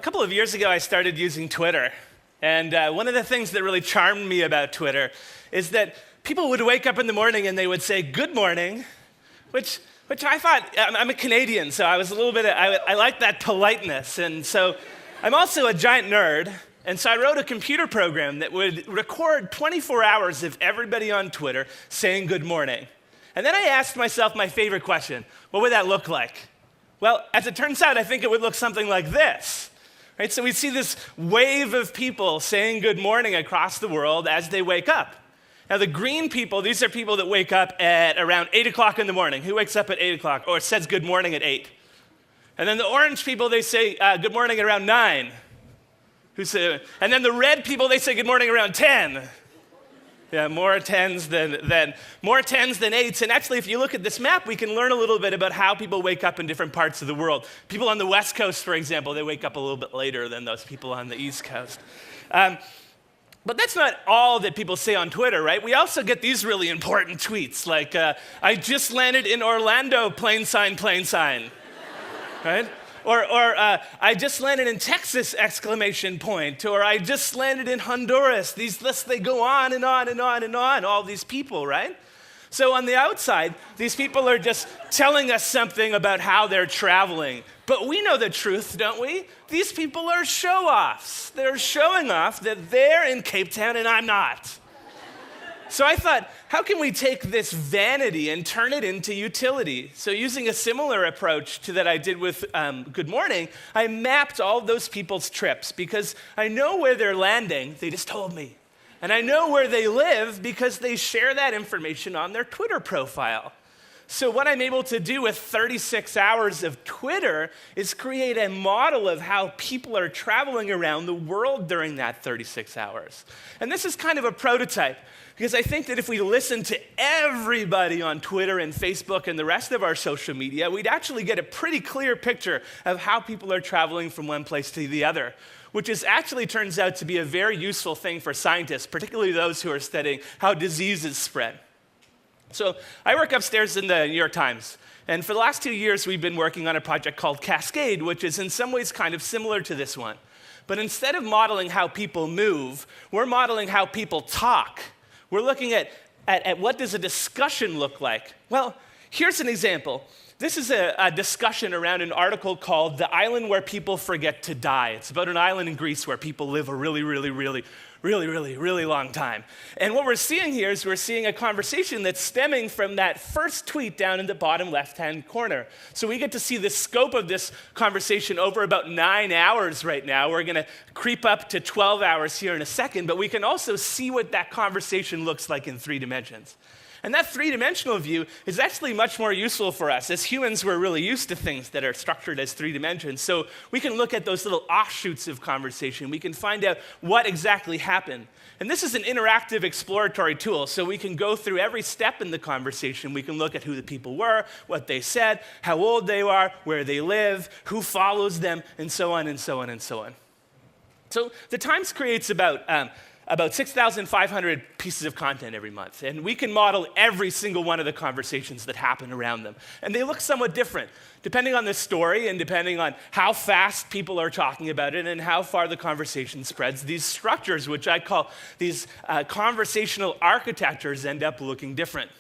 couple of years ago, I started using Twitter. And one of the things that really charmed me about Twitter is that people would wake up in the morning and they would say, "Good morning," which I thought, I'm a Canadian, so I was a little bit, I like that politeness. And so I'm also a giant nerd. And so I wrote a computer program that would record 24 hours of everybody on Twitter saying good morning. And then I asked myself my favorite question: what would that look like? Well, as it turns out, I think it would look something like this. Right? So we see this wave of people saying good morning across the world as they wake up. Now, the green people, these are people that wake up at around 8 o'clock in the morning. Who wakes up at 8 o'clock or says good morning at 8? And then the orange people, they say good morning at around 9. And then the red people, they say good morning around 10. Yeah, more tens than 8s. And actually, if you look at this map, we can learn a little bit about how people wake up in different parts of the world. People on the West Coast, for example, they wake up a little bit later than those people on the East Coast. But that's not all that people say on Twitter, right? We also get these really important tweets, like, "I just landed in Orlando, plain sign, right? Or "I just landed in Texas, exclamation point," or "I just landed in Honduras." These lists, they go on and on and on and on, all these people, right? So on the outside, these people are just telling us something about how they're traveling. But we know the truth, don't we? These people are show-offs. They're showing off that they're in Cape Town and I'm not. So I thought, how can we take this vanity and turn it into utility? So using a similar approach to that I did with Good Morning, I mapped all of those people's trips because I know where they're landing. They just told me. And I know where they live because they share that information on their Twitter profile. So what I'm able to do with 36 hours of Twitter is create a model of how people are traveling around the world during that 36 hours. And this is kind of a prototype, because I think that if we listen to everybody on Twitter and Facebook and the rest of our social media, we'd actually get a pretty clear picture of how people are traveling from one place to the other, which actually turns out to be a very useful thing for scientists, particularly those who are studying how diseases spread. So I work upstairs in the New York Times, and for the last 2 years, we've been working on a project called Cascade, which is in some ways kind of similar to this one. But instead of modeling how people move, we're modeling how people talk. We're looking at what does a discussion look like. Well, here's an example. This is a discussion around an article called "The Island Where People Forget to Die." It's about an island in Greece where people live a really long time. And what we're seeing here is we're seeing a conversation that's stemming from that first tweet down in the bottom left-hand corner. So we get to see the scope of this conversation over about 9 hours right now. We're going to creep up to 12 hours here in a second, but we can also see what that conversation looks like in 3 dimensions. And that 3-dimensional view is actually much more useful for us. As humans, we're really used to things that are structured as 3 dimensions. So we can look at those little offshoots of conversation. We can find out what exactly happened. And this is an interactive exploratory tool. So we can go through every step in the conversation. We can look at who the people were, what they said, how old they are, where they live, who follows them, and so on and so on and so on. So the Times creates about 6,500 pieces of content every month. And we can model every single one of the conversations that happen around them. And they look somewhat different, depending on the story and depending on how fast people are talking about it and how far the conversation spreads. These structures, which I call these conversational architectures, end up looking different.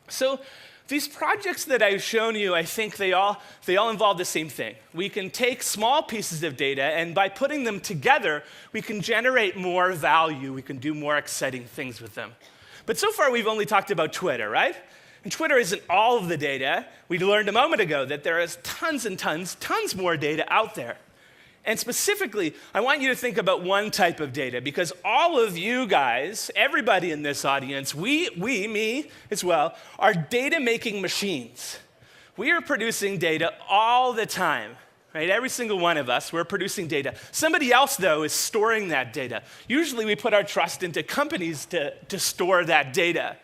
So these projects that I've shown you, I think they all involve the same thing. We can take small pieces of data, and by putting them together, we can generate more value. We can do more exciting things with them. But so far, we've only talked about Twitter, right? And Twitter isn't all of the data. We learned a moment ago that there is tons and tons more data out there. And specifically, I want you to think about one type of data, because all of you guys, everybody in this audience, me as well, are data-making machines. We are producing data all the time, right? Every single one of us, we're producing data. Somebody else, though, is storing that data. Usually, we put our trust into companies to store that data.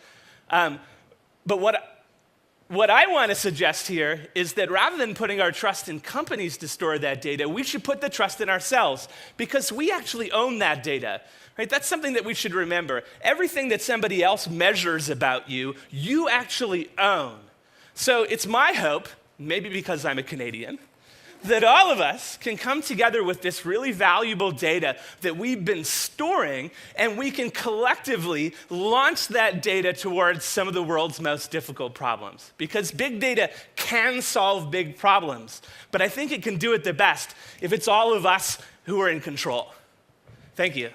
But what I want to suggest here is that rather than putting our trust in companies to store that data, we should put the trust in ourselves, because we actually own that data. Right? That's something that we should remember. Everything that somebody else measures about you, you actually own. So it's my hope, maybe because I'm a Canadian, that all of us can come together with this really valuable data that we've been storing, and we can collectively launch that data towards some of the world's most difficult problems. Because big data can solve big problems, but I think it can do it the best if it's all of us who are in control. Thank you.